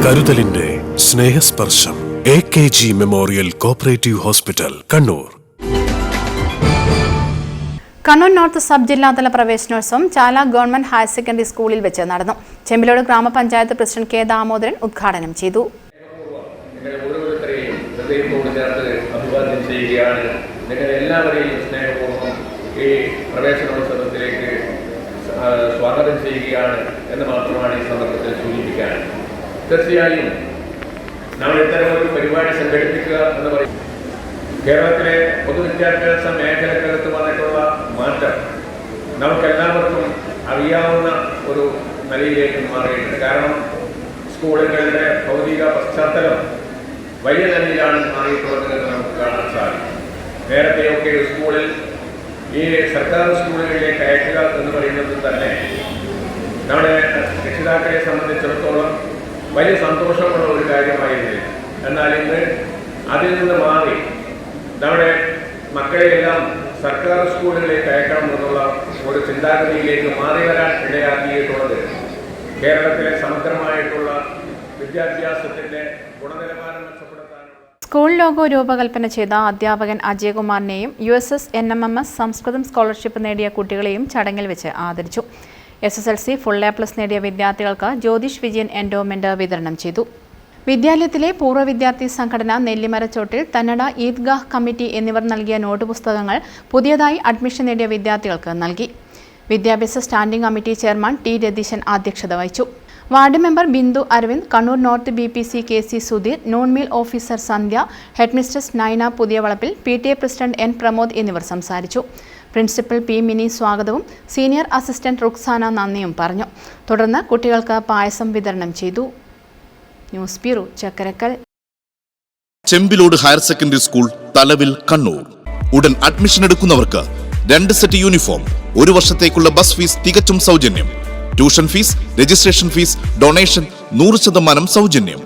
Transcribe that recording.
കരുതലിന്റെ സ്നേഹസ്പർശം AKG memorial cooperative hospital, Kannur. Kannur north sub ജില്ലാതല പ്രവേശനോത്സവം ചാല government higher secondary സ്കൂളിൽ വെച്ച് നടന്നു. ചെമ്പിലോട് ഗ്രാമപഞ്ചായത്ത് പ്രസിഡന്റ് കെ ദാമോദരൻ ഉദ്ഘാടനം ചെയ്തു. സ്വാഗതം ചെയ്യുകയാണ് എന്ന് മാത്രമാണ് ഈ സന്ദർഭത്തിൽ സൂചിപ്പിക്കാൻ. തീർച്ചയായും നമ്മൾ ഇത്തരമൊരു പരിപാടി സംഘടിപ്പിക്കുക എന്ന് പറയും. കേരളത്തിലെ പൊതുവിദ്യാഭ്യാസ മേഖലക്കകത്ത് വന്നിട്ടുള്ള മാറ്റം നമുക്കെല്ലാവർക്കും അറിയാവുന്ന ഒരു നിലയിലേക്ക് മാറിയിട്ടുണ്ട്. കാരണം സ്കൂളുകളുടെ ഭൗതിക പശ്ചാത്തലം വലിയ നിലയിലാണ് മാറിയിട്ടുള്ളത് എന്ന് നമുക്ക് കാണാൻ സാധിക്കും. നേരത്തെയൊക്കെ സ്കൂളിൽ ഈ സർക്കാർ സ്കൂളുകളിലേക്ക് അയക്കുക എന്ന് പറയുന്നത് തന്നെ നമ്മുടെ രക്ഷിതാക്കളെ സംബന്ധിച്ചിടത്തോളം വലിയ സന്തോഷമുള്ള ഒരു കാര്യമായിരുന്നില്ല. എന്നാൽ ഇന്ന് അതിൽ നിന്ന് മാറി നമ്മുടെ മക്കളെയെല്ലാം സർക്കാർ സ്കൂളുകളിലേക്ക് അയക്കണം എന്നുള്ള ഒരു ചിന്താഗതിയിലേക്ക് മാറി വരാൻ ഇടയാക്കിയിട്ടുള്ളത് കേരളത്തിലെ സമഗ്രമായിട്ടുള്ള വിദ്യാഭ്യാസത്തിന്റെ ഗുണനിലവാരം മെച്ചപ്പെടുത്താനുള്ള സ്കൂൾ ലോഗോ രൂപകൽപ്പന ചെയ്ത അധ്യാപകൻ അജയകുമാറിനെയും USS NMMS സംസ്കൃതം സ്കോളർഷിപ്പ് നേടിയ കുട്ടികളെയും ചടങ്ങിൽ വെച്ച് ആദരിച്ചു. SSLC ഫുൾ A+ നേടിയ വിദ്യാർത്ഥികൾക്ക് ജ്യോതിഷ് വിജയൻ എൻഡോമെന്റ് വിതരണം ചെയ്തു. വിദ്യാലയത്തിലെ പൂർവ്വ വിദ്യാർത്ഥി സംഘടന, നെല്ലിമരച്ചോട്ടിൽ തന്നട ഈദ്ഗാഹ് കമ്മിറ്റി എന്നിവർ നൽകിയ നോട്ട് പുസ്തകങ്ങൾ പുതിയതായി അഡ്മിഷൻ നേടിയ വിദ്യാർത്ഥികൾക്ക് നൽകി. വിദ്യാഭ്യാസ standing committee chairman T Ratheeshan അധ്യക്ഷത വഹിച്ചു. Ward member Bindu Aravind, Kannur north BPC KC Sudheer, noon meal officer Sandhya, headmistress Naina Puthiyavalappil, PTA president N Pramod എന്നിവർ സംസാരിച്ചു. പ്രിൻസിപ്പൽ P മിനി സ്വാഗതവും സീനിയർ അസിസ്റ്റന്റ് റുക്സാന നന്ദിയും പറഞ്ഞു. തുടർന്ന് കുട്ടികൾക്ക് പായസം വിതരണം ചെയ്തു. News bureau, Chakkarakkal. Chembilode higher secondary school, Thalavil, Kannur. ഉടൻ അഡ്മിഷൻ എടുക്കുന്നവർക്ക് 2 സെറ്റ് യൂണിഫോം, 1 വർഷത്തേക്കുള്ള ബസ് ഫീസ് തികച്ചും സൗജന്യം. Tuition fees, registration fees, donation 100% സൗജന്യം.